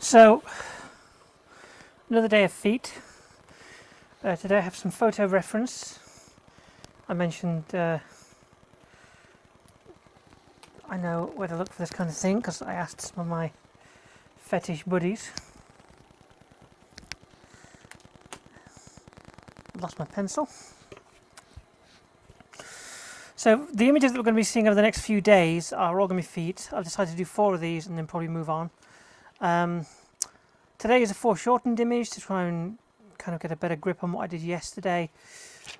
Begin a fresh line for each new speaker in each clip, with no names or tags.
So, another day of feet. Today I have some photo reference. I mentioned I know where to look for this kind of thing because I asked some of my fetish buddies. Lost my pencil. So the images that we're going to be seeing over the next few days are all going to be feet. I've decided to do 4 of these and then probably move on. Today is a foreshortened image to try and kind of get a better grip on what I did yesterday.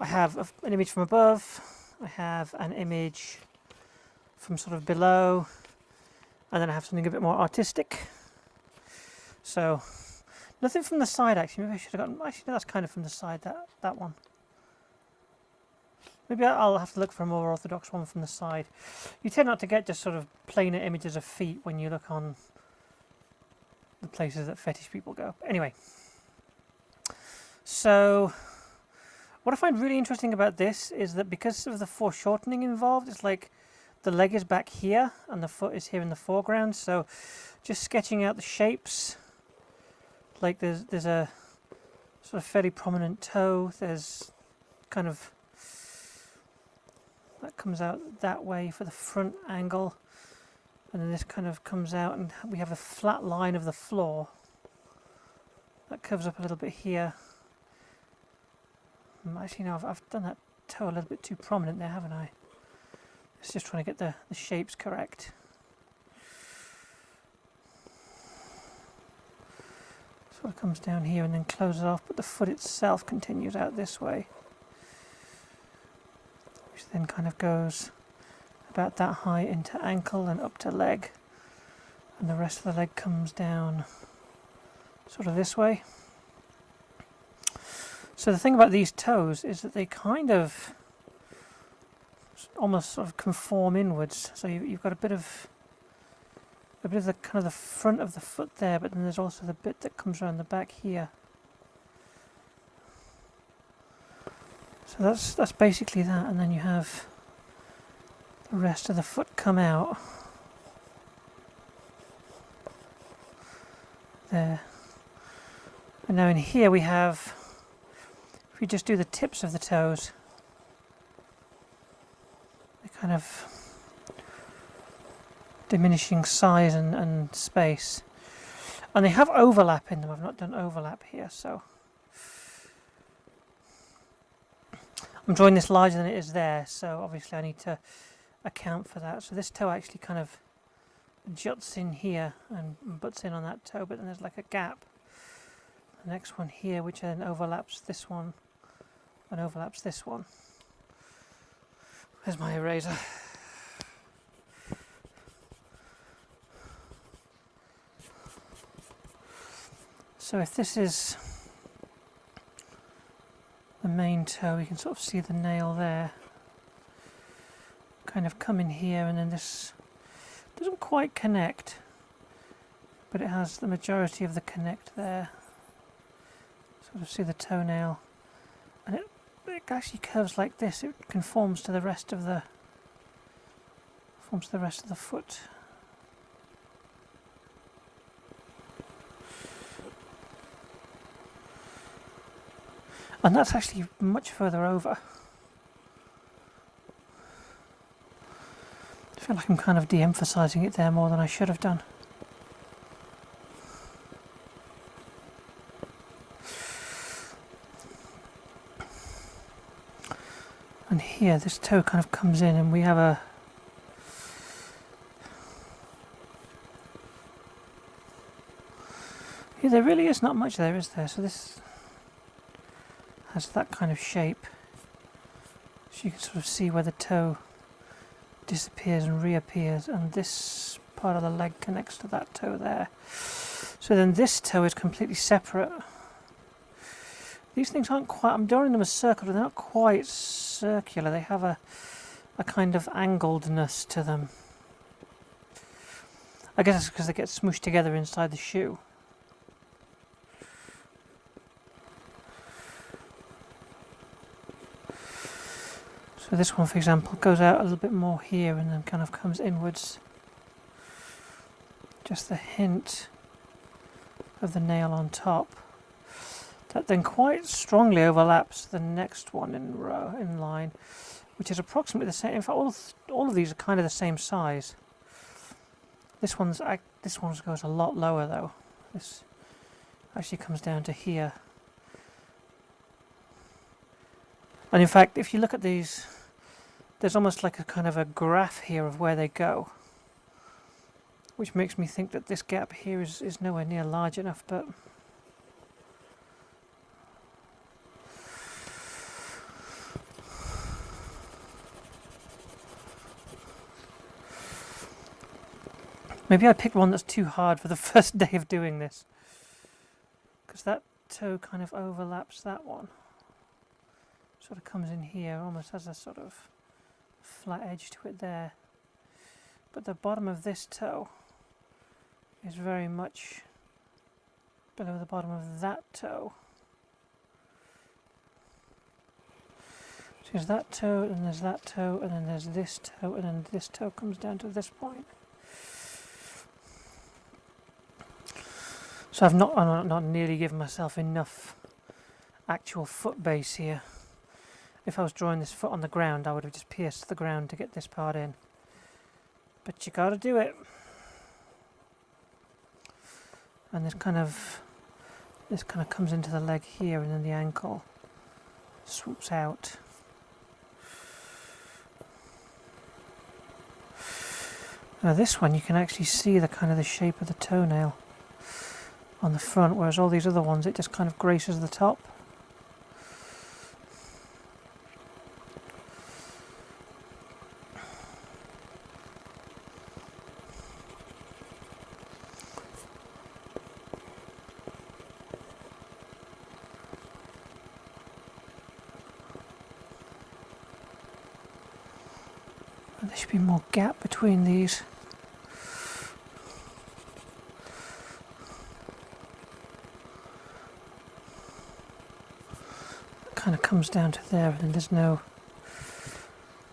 I have an image from above, I have an image from sort of below, and then I have something a bit more artistic. So nothing from the side actually. Maybe I should have gotten, actually no, that's kind of from the side, that one. Maybe I'll have to look for a more orthodox one from the side. You tend not to get just sort of plainer images of feet when you look on the places that fetish people go. Anyway, so what I find really interesting about this is that because of the foreshortening involved, it's like the leg is back here and the foot is here in the foreground. So just sketching out the shapes, like there's a sort of fairly prominent toe. There's kind of that comes out that way for the front angle, and then this kind of comes out and we have a flat line of the floor that curves up a little bit here. Actually no, I've done that toe a little bit too prominent there, haven't I? It's just trying to get the shapes correct. Sort of comes down here and then closes off, but the foot itself continues out this way, which then kind of goes about that high into ankle and up to leg, and the rest of the leg comes down sort of this way. So the thing about these toes is that they kind of almost sort of conform inwards. So you've got a bit of the kind of the front of the foot there, but then there's also the bit that comes around the back here. So that's basically that, and then you have the rest of the foot come out there. And now in here we have, if we just do the tips of the toes, they're kind of diminishing size and space. And they have overlap in them. I've not done overlap here, so I'm drawing this larger than it is there, so obviously I need to account for that. So this toe actually kind of juts in here and butts in on that toe, but then there's like a gap. The next one here, which then overlaps this one and overlaps this one. Where's my eraser? So if this is the main toe, we can sort of see the nail there kind of come in here, and then this doesn't quite connect, but it has the majority of the connect there. Sort of see the toenail, and it actually curves like this. It conforms to the rest of the foot. And that's actually much further over. I feel like I'm kind of de-emphasizing it there more than I should have done. And here, this toe kind of comes in, and we have a yeah, there really is not much there, is there? So this has that kind of shape. So you can sort of see where the toe disappears and reappears, and this part of the leg connects to that toe there. So then this toe is completely separate. These things aren't quite, I'm drawing them as circular, they're not quite circular, they have a kind of angledness to them. I guess it's because they get smooshed together inside the shoe. So this one, for example, goes out a little bit more here and then kind of comes inwards. Just the hint of the nail on top that then quite strongly overlaps the next one in line, which is approximately the same. In fact, all of these are kind of the same size. This one goes a lot lower though. This actually comes down to here. And in fact, if you look at these, there's almost like a kind of a graph here of where they go, which makes me think that this gap here is nowhere near large enough, but maybe I picked one that's too hard for the first day of doing this, because that toe kind of overlaps that one. Sort of comes in here, almost has a sort of flat edge to it there. But the bottom of this toe is very much below the bottom of that toe. So there's that toe, and there's that toe, and then there's this toe, and then this toe comes down to this point. So I'm not nearly given myself enough actual foot base here. If I was drawing this foot on the ground, I would have just pierced the ground to get this part in. But you gotta do it. And this kind of comes into the leg here, and then the ankle swoops out. Now this one, you can actually see the kind of the shape of the toenail on the front, whereas all these other ones, it just kind of graces the top. And there should be more gap between these. Kind of comes down to there, and then there's no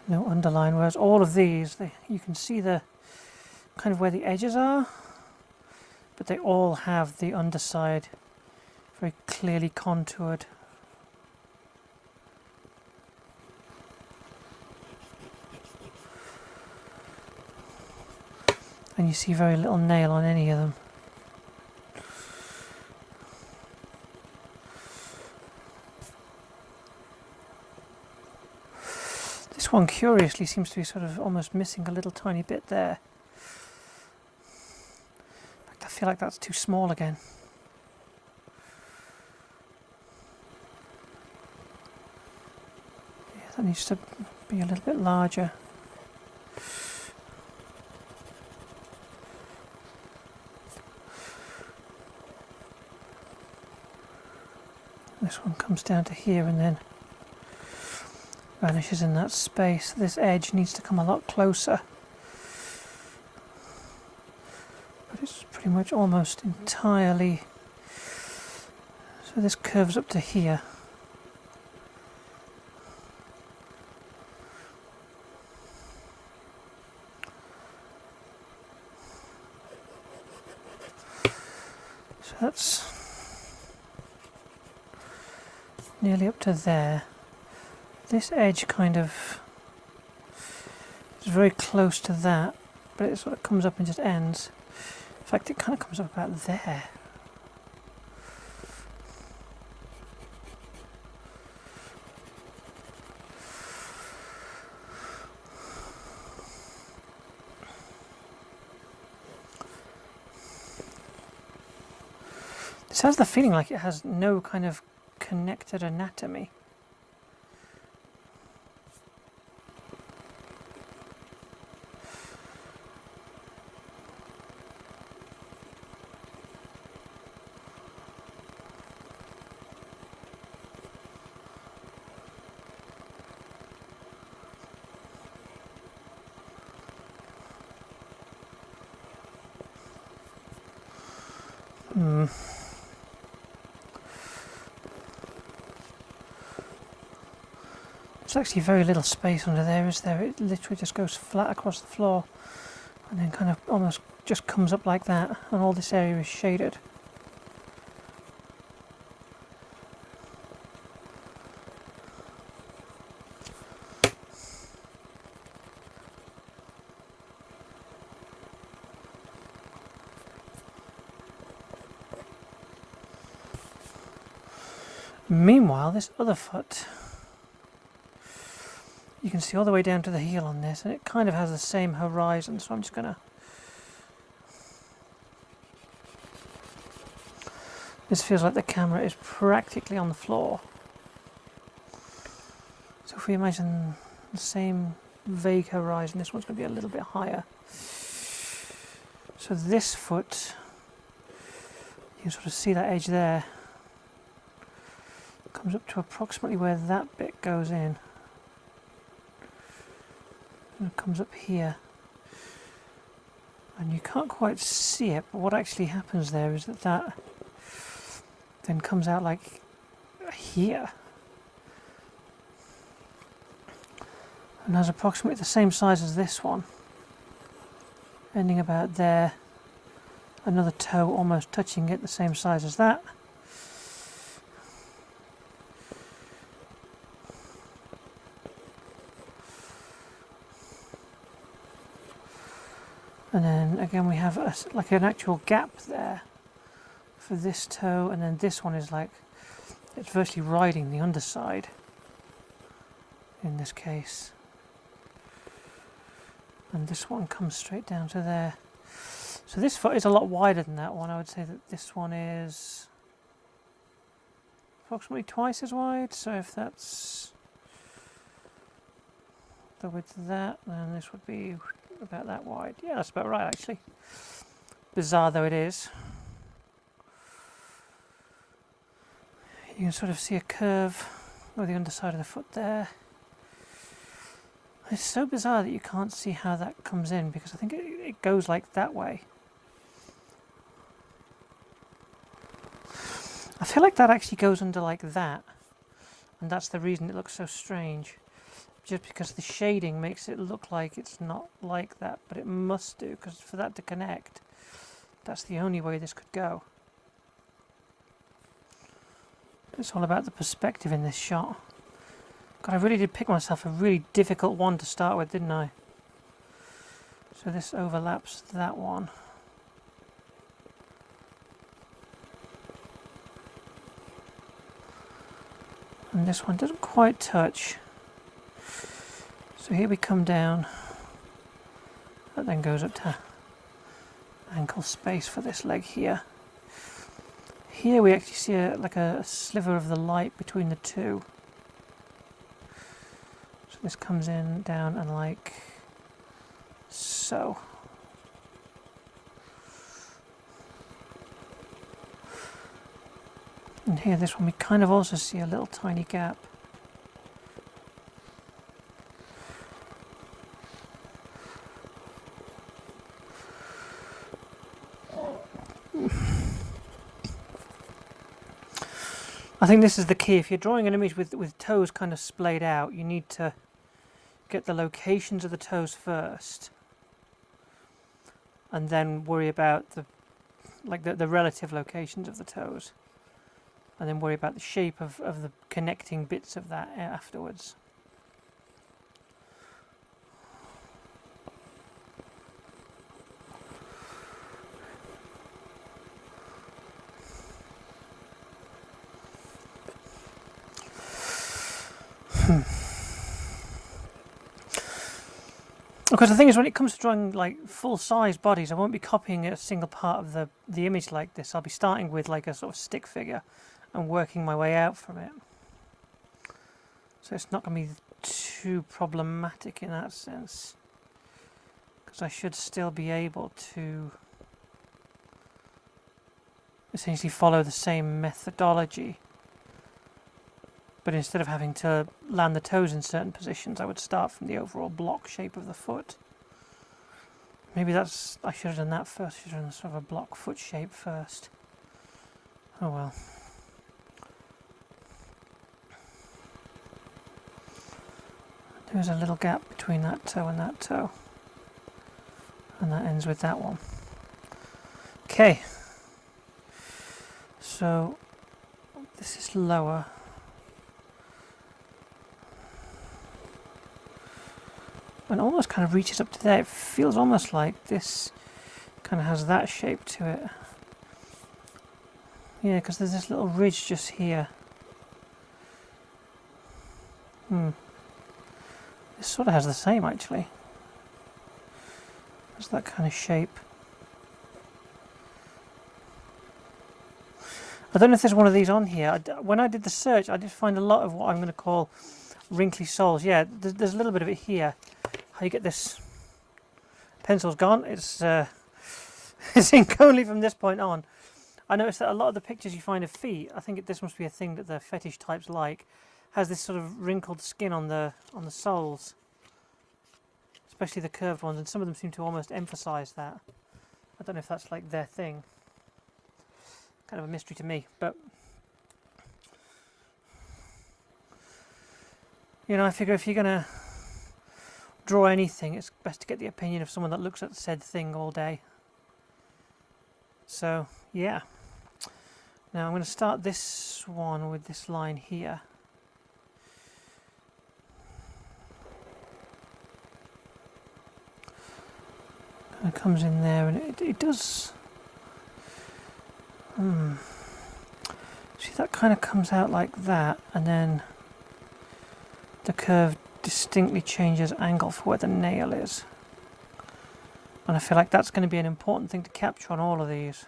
underline, whereas all of these, you can see the kind of where the edges are, but they all have the underside very clearly contoured. And you see very little nail on any of them. This one curiously seems to be sort of almost missing a little tiny bit there. In fact, I feel like that's too small again. Yeah, that needs to be a little bit larger. This one comes down to here and then vanishes in that space. This edge needs to come a lot closer, but it's pretty much almost entirely, so this curves up to here. So that's nearly up to there. This edge kind of is very close to that, but it sort of comes up and just ends. In fact, it kind of comes up about there. This has the feeling like it has no kind of connected anatomy. There's actually very little space under there, is there? It literally just goes flat across the floor and then kind of almost just comes up like that, and all this area is shaded. Meanwhile, this other foot, you can see all the way down to the heel on this, and it kind of has the same horizon, so I'm just going to... This feels like the camera is practically on the floor. So if we imagine the same vague horizon, this one's going to be a little bit higher. So this foot, you can sort of see that edge there, comes up to approximately where that bit goes in. And it comes up here. And you can't quite see it, but what actually happens there is that then comes out like here. And has approximately the same size as this one, ending about there. Another toe almost touching it, the same size as that. And then again we have like an actual gap there for this toe, and then this one is like, it's virtually riding the underside in this case. And this one comes straight down to there. So this foot is a lot wider than that one. I would say that this one is approximately twice as wide. So if that's the width of that, then this would be about that wide. Yeah, that's about right actually. Bizarre though it is. You can sort of see a curve of the underside of the foot there. It's so bizarre that you can't see how that comes in, because I think it goes like that way. I feel like that actually goes under like that, and that's the reason it looks so strange. Just because the shading makes it look like it's not like that, but it must do, because for that to connect, that's the only way this could go. It's all about the perspective in this shot. God, I really did pick myself a really difficult one to start with, didn't I? So this overlaps that one. And this one doesn't quite touch. So here we come down. That then goes up to ankle space for this leg here. Here we actually see like a sliver of the light between the two. So this comes in, down, and like so. And here, this one, we kind of also see a little tiny gap. I think this is the key. If you're drawing an image with toes kind of splayed out, you need to get the locations of the toes first, and then worry about the relative locations of the toes, and then worry about the shape of the connecting bits of that afterwards. Because the thing is, when it comes to drawing like full-size bodies, I won't be copying a single part of the image like this. I'll be starting with like a sort of stick figure and working my way out from it. So it's not going to be too problematic in that sense, because I should still be able to essentially follow the same methodology. But instead of having to land the toes in certain positions, I would start from the overall block shape of the foot. Maybe I should have done that first. I should have done sort of a block foot shape first. Oh well. There's a little gap between that toe and that toe. And that ends with that one. Okay. So this is lower. And almost kind of reaches up to there. It feels almost like this kind of has that shape to it. Yeah, because there's this little ridge just here. This sort of has the same actually. It's that kind of shape. I don't know if there's one of these on here. When I did the search, I did find a lot of what I'm going to call wrinkly soles. Yeah, there's a little bit of it here. How you get this? Pencil's gone. It's it's ink only from this point on. I noticed that a lot of the pictures you find of feet, I think this must be a thing that the fetish types like, has this sort of wrinkled skin on the soles, especially the curved ones, and some of them seem to almost emphasise that. I don't know if that's like their thing. Kind of a mystery to me, but you know, I figure if you're gonna draw anything, it's best to get the opinion of someone that looks at said thing all day. So yeah, now I'm going to start this one with this line here. Kind of comes in there, and it does. See, that kind of comes out like that, and then the curve distinctly changes angle for where the nail is. And I feel like that's going to be an important thing to capture on all of these.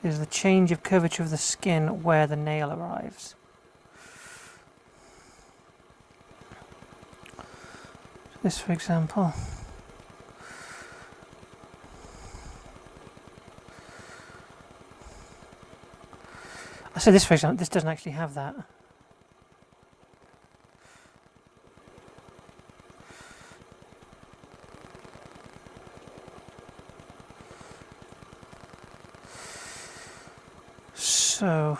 Is the change of curvature of the skin where the nail arrives. This, for example. I say this, for example, this doesn't actually have that. So,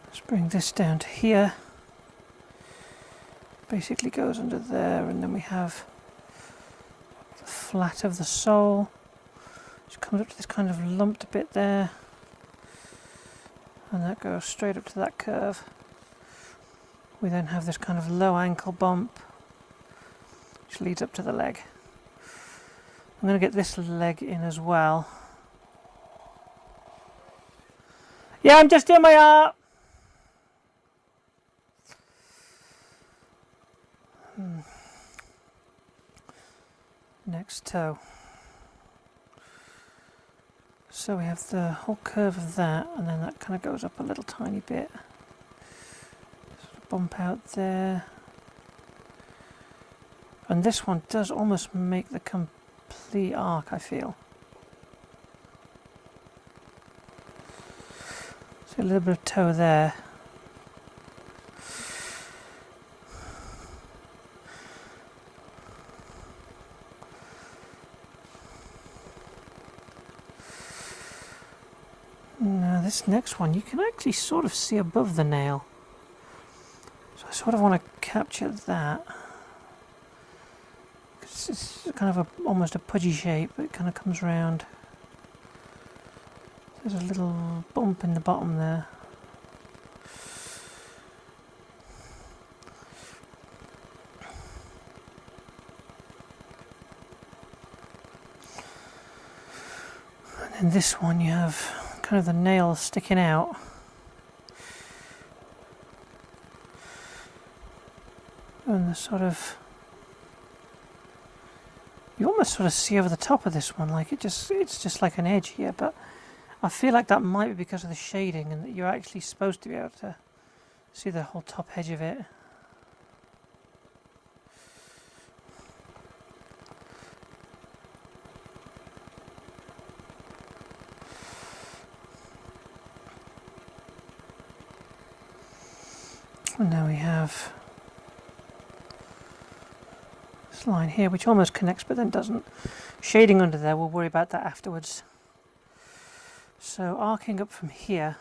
let's bring this down to here. Basically goes under there, and then we have the flat of the sole, which comes up to this kind of lumped bit there, and that goes straight up to that curve. We then have this kind of low ankle bump, which leads up to the leg. I'm going to get this leg in as well. Yeah, I'm just doing my art. Next toe. So we have the whole curve of that, and then that kind of goes up a little tiny bit. Sort of bump out there. And this one does almost make the complete arc, I feel. A little bit of toe there. Now this next one you can actually sort of see above the nail. So I sort of want to capture that. It's kind of almost a pudgy shape, but it kind of comes round. There's a little bump in the bottom there. And then this one you have kind of the nail sticking out. And the sort of, you almost sort of see over the top of this one, like it's just like an edge here, but I feel like that might be because of the shading, and that you're actually supposed to be able to see the whole top edge of it. And now we have this line here, which almost connects but then doesn't. Shading under there, we'll worry about that afterwards. So arcing up from here,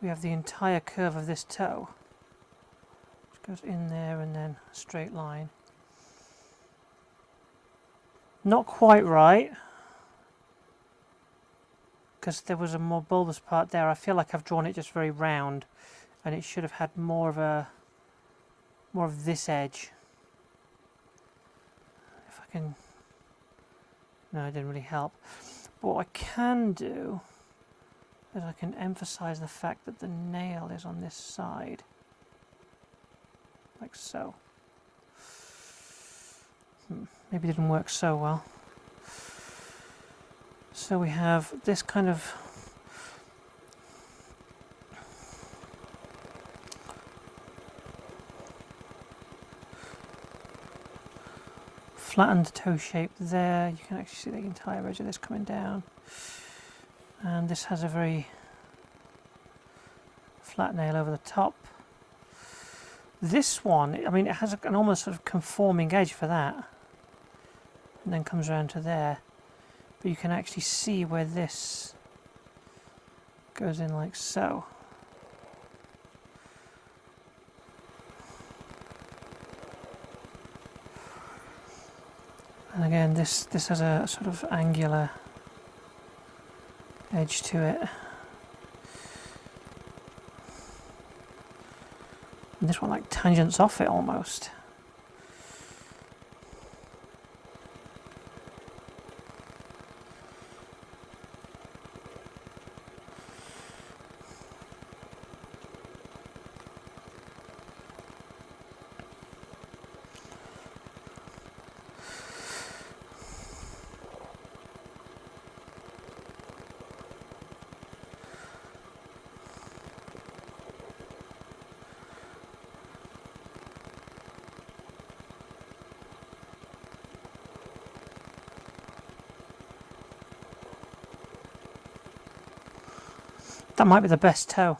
we have the entire curve of this toe, which goes in there and then a straight line. Not quite right, because there was a more bulbous part there. I feel like I've drawn it just very round, and it should have had more of this edge. If I can, no, it didn't really help. But what I can do is I can emphasize the fact that the nail is on this side, like so. Maybe it didn't work so well. So we have this kind of flattened toe shape there. You can actually see the entire edge of this coming down. And this has a very flat nail over the top. This one, I mean, it has an almost sort of conforming edge for that, and then comes around to there. But you can actually see where this goes in like so. And again, this has a sort of angular edge to it. And this one like tangents off it almost. That might be the best toe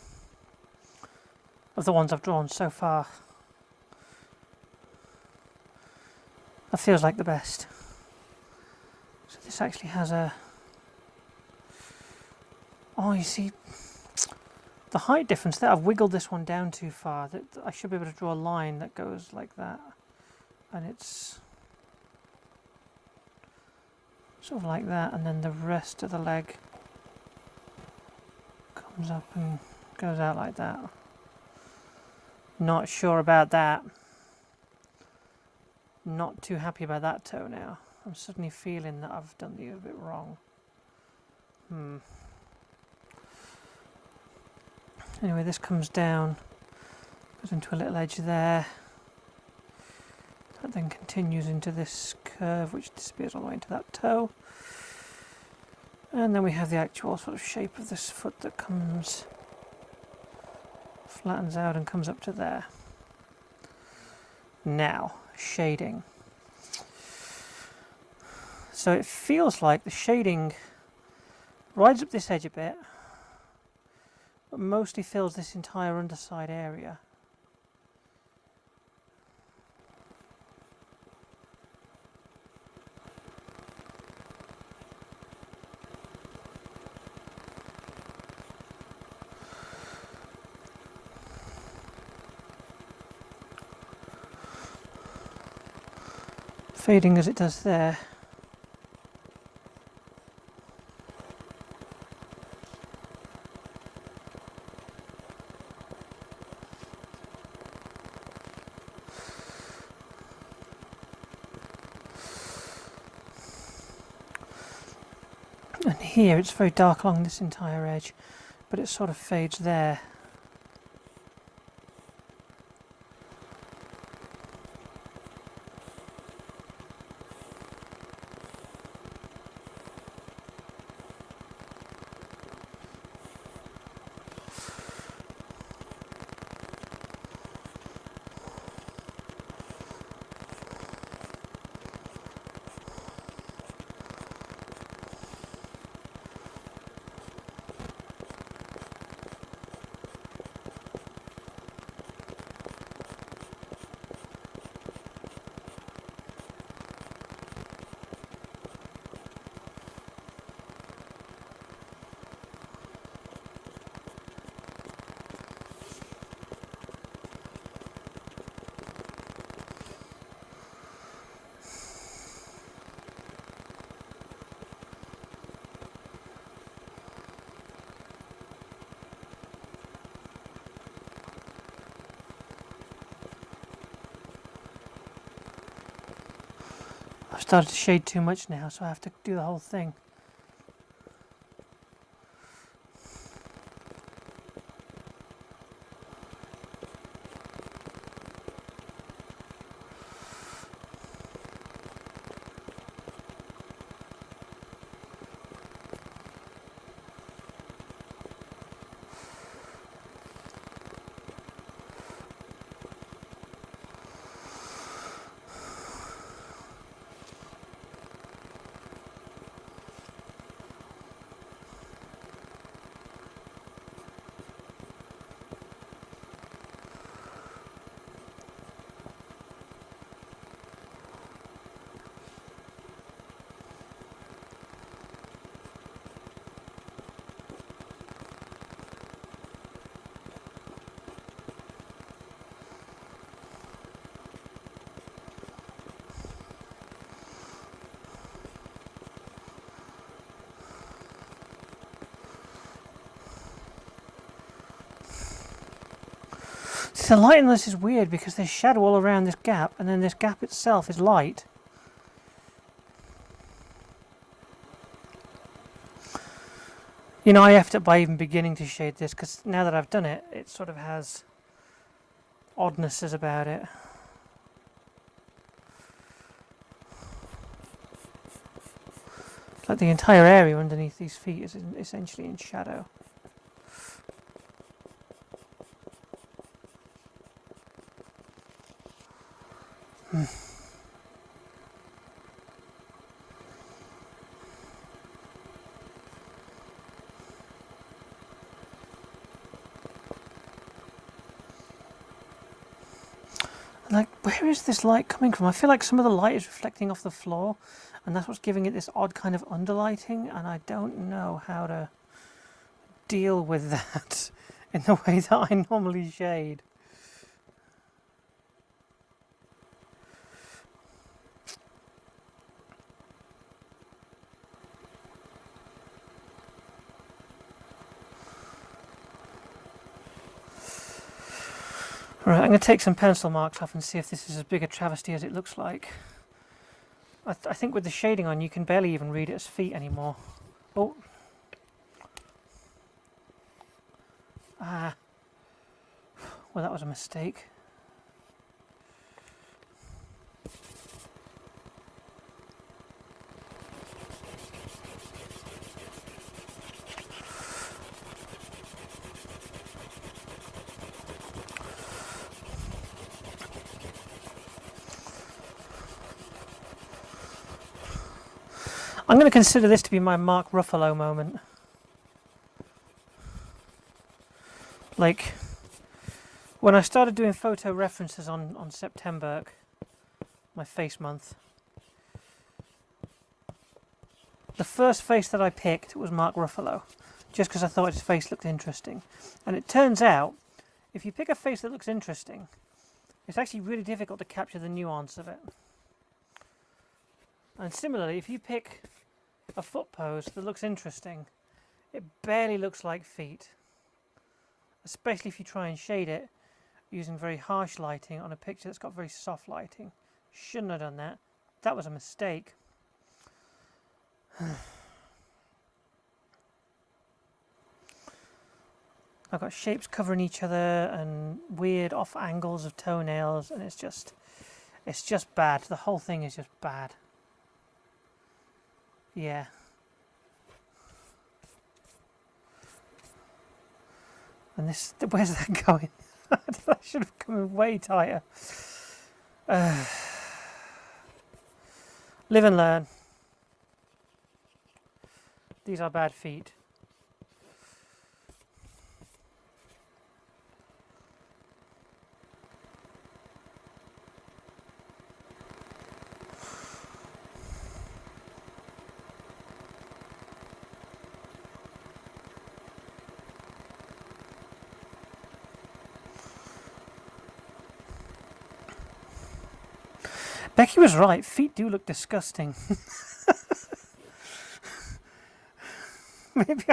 of the ones I've drawn so far. That feels like the best. So this actually has a... Oh, you see, the height difference there, I've wiggled this one down too far. That I should be able to draw a line that goes like that. And it's sort of like that, and then the rest of the leg comes up and goes out like that. Not sure about that. Not too happy about that toe now. I'm suddenly feeling that I've done these a bit wrong. Anyway, this comes down, goes into a little edge there. That then continues into this curve which disappears all the way into that toe. And then we have the actual sort of shape of this foot that comes, flattens out and comes up to there. Now, shading. So it feels like the shading rides up this edge a bit, but mostly fills this entire underside area. Fading as it does there. And here it's very dark along this entire edge, but it sort of fades there. I've started to shade too much now, so I have to do the whole thing. the light in this is weird because there's shadow all around this gap, and then this gap itself is light. You know, I effed up by even beginning to shade this, because now that I've done it, it sort of has oddnesses about it. It's like the entire area underneath these feet is essentially in shadow. Like, where is this light coming from? I feel like some of the light is reflecting off the floor, and that's what's giving it this odd kind of underlighting, and I don't know how to deal with that in the way that I normally shade. Right, I'm going to take some pencil marks off and see if this is as big a travesty as it looks like. I think with the shading on, you can barely even read it as feet anymore. Oh. Ah. Well, that was a mistake. I'm going to consider this to be my Mark Ruffalo moment. Like, when I started doing photo references on September, my face month, the first face that I picked was Mark Ruffalo, just because I thought his face looked interesting. And it turns out, if you pick a face that looks interesting, it's actually really difficult to capture the nuance of it. And similarly, if you pick a foot pose that looks interesting, it barely looks like feet. Especially if you try and shade it using very harsh lighting on a picture that's got very soft lighting. Shouldn't have done that. That was a mistake. I've got shapes covering each other and weird off angles of toenails, and it's just bad. The whole thing is just bad. Yeah. And this, where's that going? That should have come in way tighter. Live and learn. These are bad feet. Becky was right, feet do look disgusting. Maybe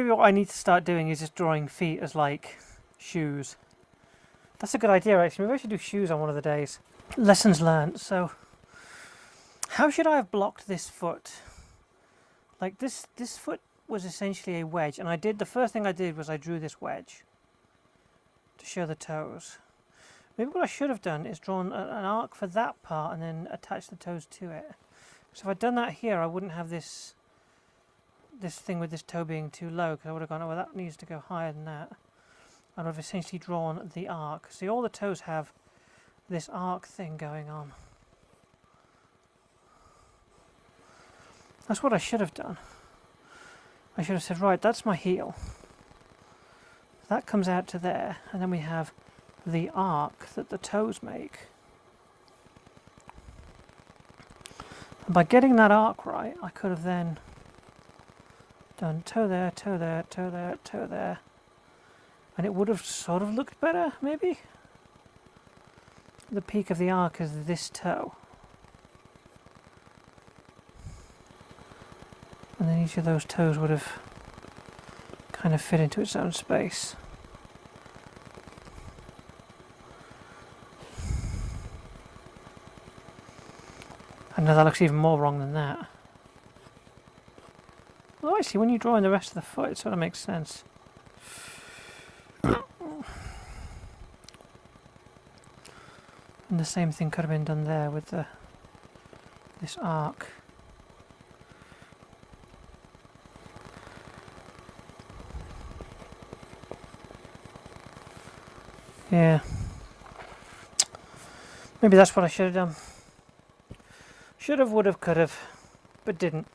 what I need to start doing is just drawing feet as like shoes. That's a good idea actually. Maybe I should do shoes on one of the days. Lessons learned. So how should I have blocked this foot? Like this foot was essentially a wedge, and the first thing I did was I drew this wedge to show the toes. Maybe what I should have done is drawn an arc for that part and then attach the toes to it. So if I'd done that here, I wouldn't have this thing with this toe being too low, because I would have gone, oh, well, that needs to go higher than that. And I've essentially drawn the arc. See, all the toes have this arc thing going on. That's what I should have done. I should have said, right, that's my heel. That comes out to there, and then we have the arc that the toes make. And by getting that arc right, I could have then done toe there, toe there, toe there, toe there, and it would have sort of looked better, maybe? The peak of the arc is this toe. And then each of those toes would have kind of fit into its own space. I know that looks even more wrong than that. Well, actually, when you draw in the rest of the foot, it sort of makes sense. And the same thing could have been done there with this arc. Yeah. Maybe that's what I should have done. Should have, would have, could have, but didn't.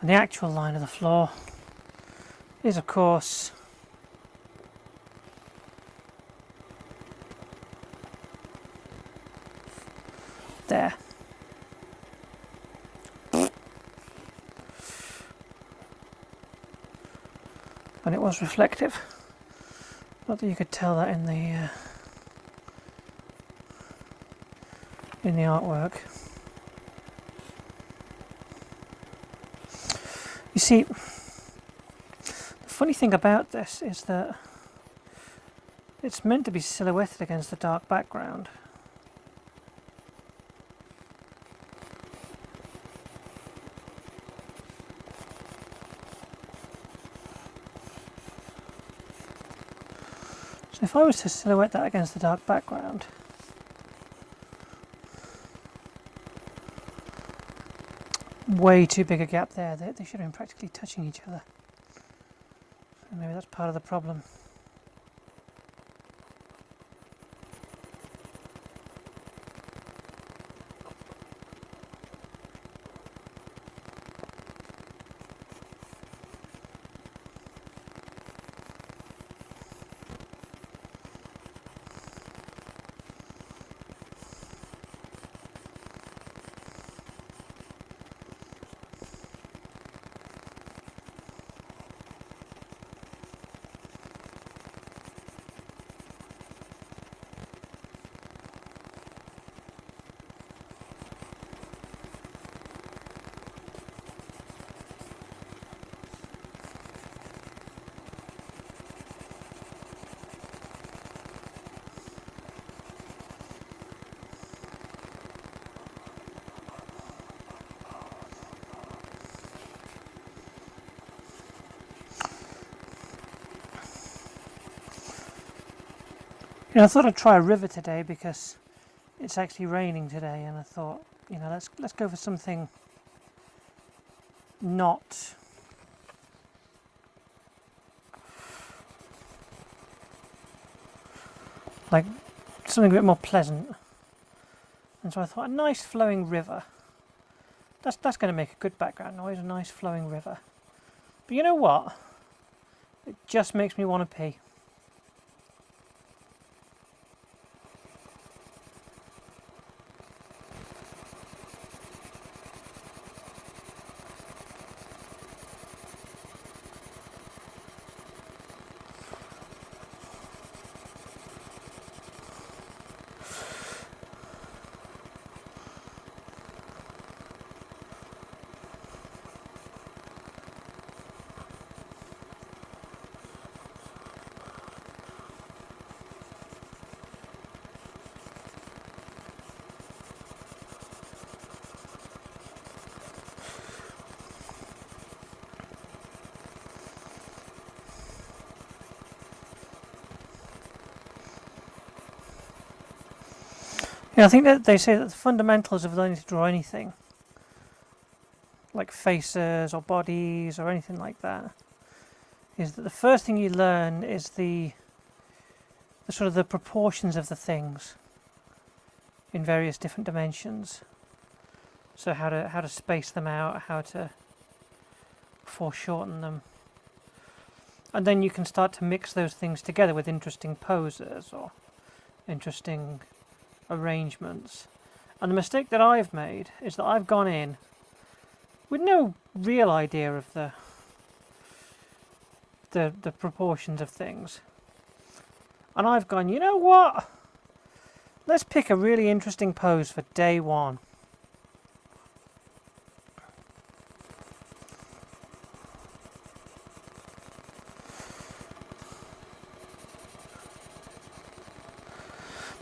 And the actual line of the floor is, of course, there. And it was reflective. Not that you could tell that in the artwork. You see, the funny thing about this is that it's meant to be silhouetted against the dark background. So if I was to silhouette that against the dark background, way too big a gap there. They should have been practically touching each other. So maybe that's part of the problem. You know, I thought I'd try a river today because it's actually raining today, and I thought, you know, let's go for something not like something a bit more pleasant. And so I thought a nice flowing river. That's going to make a good background noise, a nice flowing river. But you know what? It just makes me want to pee. Yeah, I think that they say that the fundamentals of learning to draw anything, like faces or bodies or anything like that, is that the first thing you learn is the sort of the proportions of the things. in various different dimensions. So how to space them out, how to foreshorten them. And then you can start to mix those things together with interesting poses or interesting arrangements. And the mistake that I've made is that I've gone in with no real idea of the proportions of things. And I've gone, you know what? Let's pick a really interesting pose for day one.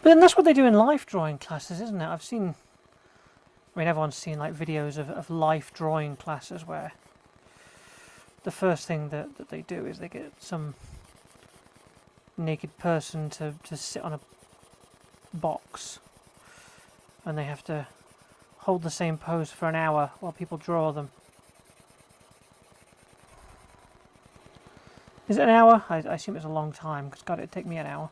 But then that's what they do in life drawing classes, isn't it? Everyone's seen like videos of life drawing classes where the first thing that they do is they get some naked person to sit on a box, and they have to hold the same pose for an hour while people draw them. Is it an hour? I assume it's a long time, because God, it'd take me an hour.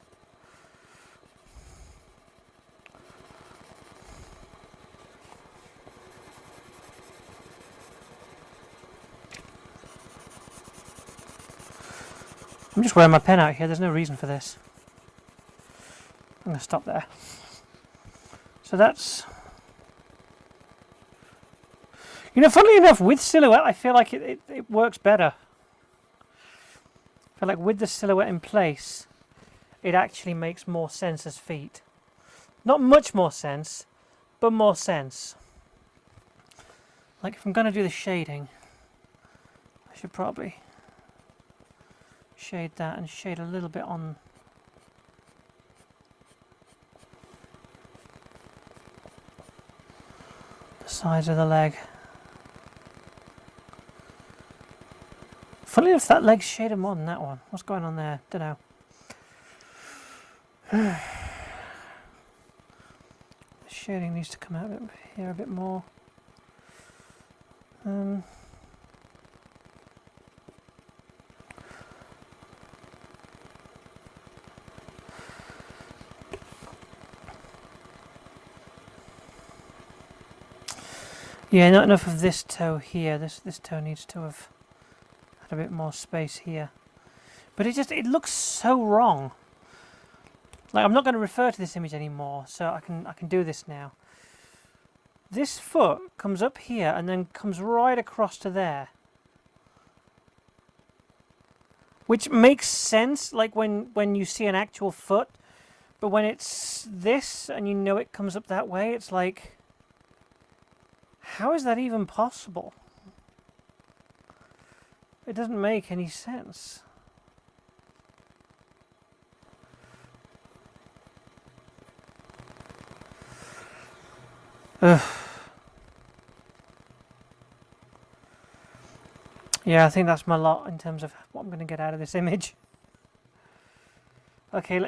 I'm just wearing my pen out here, there's no reason for this. I'm going to stop there. So that's... funnily enough, with silhouette, I feel like it works better. I feel like with the silhouette in place, it actually makes more sense as feet. Not much more sense, but more sense. Like if I'm going to do the shading, I should probably shade that and shade a little bit on the sides of the leg. Funny if that leg's shaded more than that one. What's going on there? Don't know. The shading needs to come out here a bit more. Yeah, not enough of this toe here. This toe needs to have had a bit more space here. But it looks so wrong. Like, I'm not going to refer to this image anymore, so I can do this now. This foot comes up here and then comes right across to there. Which makes sense, like when you see an actual foot, but when it's this and you know it comes up that way, it's like, how is that even possible? It doesn't make any sense. Ugh. Yeah, I think that's my lot in terms of what I'm going to get out of this image. Okay,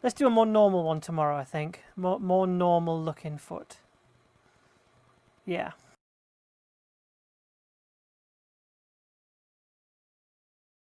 let's do a more normal one tomorrow, I think. More normal looking foot. Yeah.